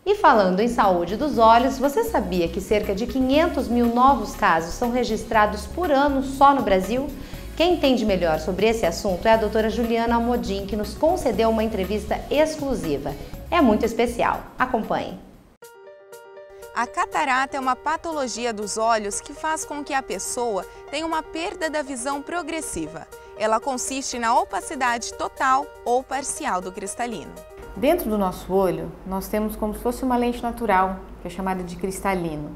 E falando em saúde dos olhos, você sabia que cerca de 500 mil novos casos são registrados por ano só no Brasil? Quem entende melhor sobre esse assunto é a doutora Juliana Almodin, que nos concedeu uma entrevista exclusiva. É muito especial. Acompanhe. A catarata é uma patologia dos olhos que faz com que a pessoa tenha uma perda da visão progressiva. Ela consiste na opacidade total ou parcial do cristalino. Dentro do nosso olho, nós temos como se fosse uma lente natural, que é chamada de cristalino.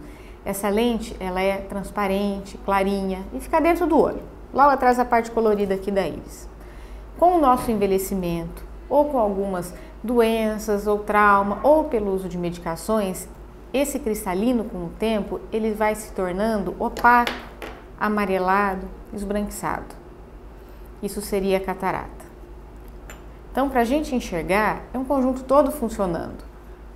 Essa lente, ela é transparente, clarinha e fica dentro do olho, lá atrás da parte colorida aqui da íris. Com o nosso envelhecimento, ou com algumas doenças ou trauma, ou pelo uso de medicações, esse cristalino, com o tempo, ele vai se tornando opaco, amarelado, esbranquiçado. Isso seria a catarata. Então, para a gente enxergar, é um conjunto todo funcionando.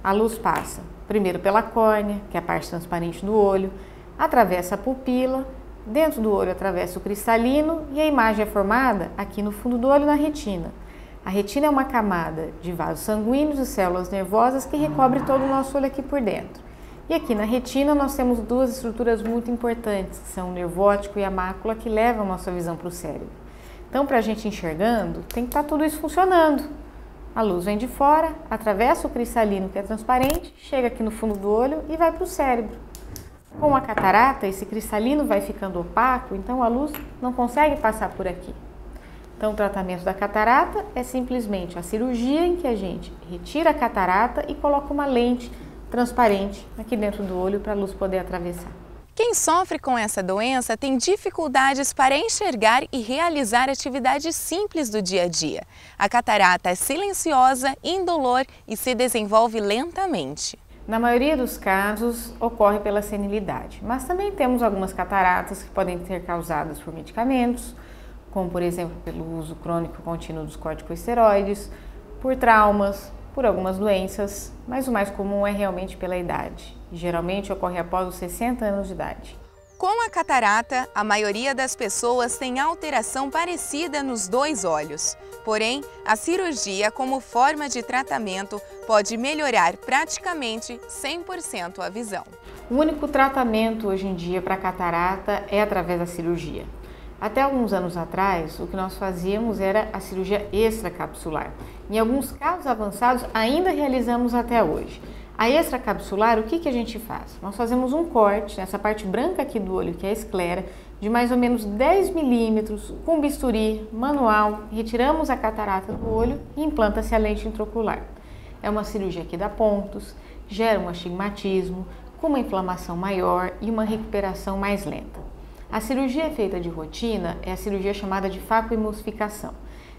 A luz passa primeiro pela córnea, que é a parte transparente do olho, atravessa a pupila, dentro do olho atravessa o cristalino e a imagem é formada aqui no fundo do olho, na retina. A retina é uma camada de vasos sanguíneos e células nervosas que recobre todo o nosso olho aqui por dentro. E aqui na retina nós temos duas estruturas muito importantes, que são o nervo óptico e a mácula, que levam a nossa visão para o cérebro. Então, para a gente enxergando, tem que estar tudo isso funcionando. A luz vem de fora, atravessa o cristalino, que é transparente, chega aqui no fundo do olho e vai para o cérebro. Com a catarata, esse cristalino vai ficando opaco, então a luz não consegue passar por aqui. Então, o tratamento da catarata é simplesmente a cirurgia em que a gente retira a catarata e coloca uma lente transparente aqui dentro do olho para a luz poder atravessar. Quem sofre com essa doença tem dificuldades para enxergar e realizar atividades simples do dia a dia. A catarata é silenciosa, indolor e se desenvolve lentamente. Na maioria dos casos, ocorre pela senilidade, mas também temos algumas cataratas que podem ser causadas por medicamentos, como por exemplo pelo uso crônico contínuo dos corticosteroides, por traumas, por algumas doenças, mas o mais comum é realmente pela idade. E geralmente ocorre após os 60 anos de idade. Com a catarata, a maioria das pessoas tem alteração parecida nos dois olhos. Porém, a cirurgia como forma de tratamento pode melhorar praticamente 100% a visão. O único tratamento hoje em dia para a catarata é através da cirurgia. Até alguns anos atrás, o que nós fazíamos era a cirurgia extracapsular. Em alguns casos avançados, ainda realizamos até hoje. A extracapsular, o que a gente faz? Nós fazemos um corte nessa parte branca aqui do olho, que é a esclera, de mais ou menos 10 milímetros, com bisturi manual, retiramos a catarata do olho e implanta-se a lente intraocular. É uma cirurgia que dá pontos, gera um astigmatismo, com uma inflamação maior e uma recuperação mais lenta. A cirurgia feita de rotina é a cirurgia chamada de facoemulsificação.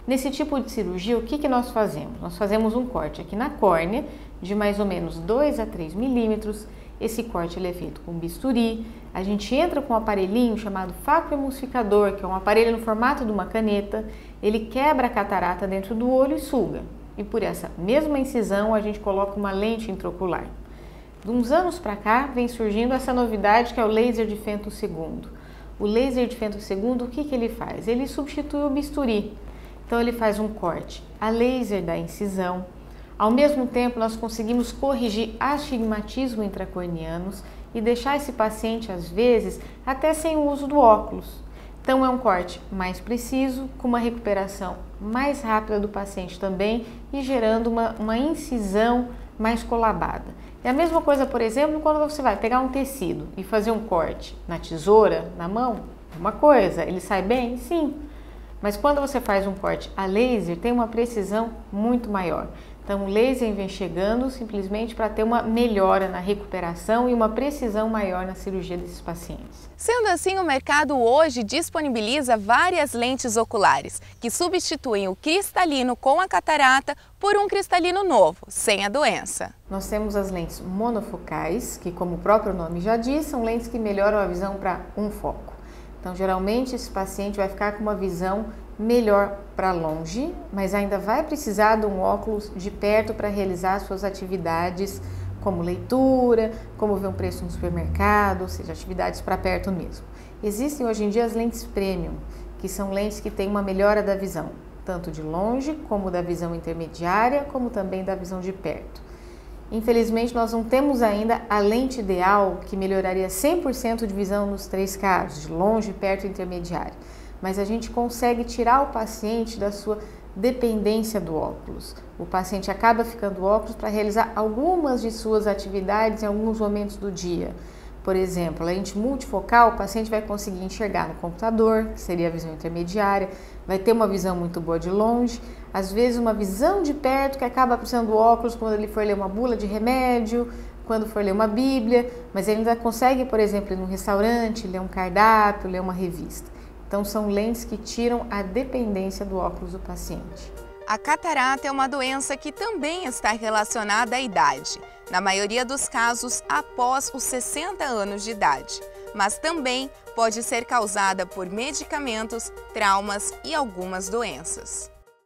Nesse tipo de cirurgia, o que nós fazemos? Nós fazemos um corte aqui na córnea, de mais ou menos 2 a 3 milímetros. Esse corte ele é feito com bisturi. A gente entra com um aparelhinho chamado facoemulsificador, que é um aparelho no formato de uma caneta. Ele quebra a catarata dentro do olho e suga. E por essa mesma incisão, a gente coloca uma lente intraocular. De uns anos para cá, vem surgindo essa novidade que é o laser de femtosegundo. O laser de femtosegundo, o que ele faz? Ele substitui o bisturi. Então, ele faz um corte a laser da incisão. Ao mesmo tempo, nós conseguimos corrigir astigmatismo intracorneanos e deixar esse paciente, às vezes, até sem o uso do óculos. Então, é um corte mais preciso, com uma recuperação mais rápida do paciente também e gerando uma incisão mais colabada. É a mesma coisa, por exemplo, quando você vai pegar um tecido e fazer um corte na tesoura, na mão, é uma coisa, ele sai bem? Sim. Mas quando você faz um corte a laser, tem uma precisão muito maior. Então, o laser vem chegando simplesmente para ter uma melhora na recuperação e uma precisão maior na cirurgia desses pacientes. Sendo assim, o mercado hoje disponibiliza várias lentes oculares, que substituem o cristalino com a catarata por um cristalino novo, sem a doença. Nós temos as lentes monofocais, que como o próprio nome já diz, são lentes que melhoram a visão para um foco. Então, geralmente, esse paciente vai ficar com uma visão melhor para longe, mas ainda vai precisar de um óculos de perto para realizar suas atividades, como leitura, como ver um preço no supermercado, ou seja, atividades para perto mesmo. Existem hoje em dia as lentes premium, que são lentes que têm uma melhora da visão, tanto de longe, como da visão intermediária, como também da visão de perto. Infelizmente, nós não temos ainda a lente ideal que melhoraria 100% de visão nos 3 casos, de longe, perto e intermediário. Mas a gente consegue tirar o paciente da sua dependência do óculos. O paciente acaba ficando óculos para realizar algumas de suas atividades em alguns momentos do dia. Por exemplo, a lente multifocal, o paciente vai conseguir enxergar no computador, que seria a visão intermediária, vai ter uma visão muito boa de longe, às vezes uma visão de perto que acaba precisando do óculos quando ele for ler uma bula de remédio, quando for ler uma bíblia, mas ele ainda consegue, por exemplo, ir num restaurante, ler um cardápio, ler uma revista. Então são lentes que tiram a dependência do óculos do paciente. A catarata é uma doença que também está relacionada à idade, na maioria dos casos após os 60 anos de idade, mas também pode ser causada por medicamentos, traumas e algumas doenças.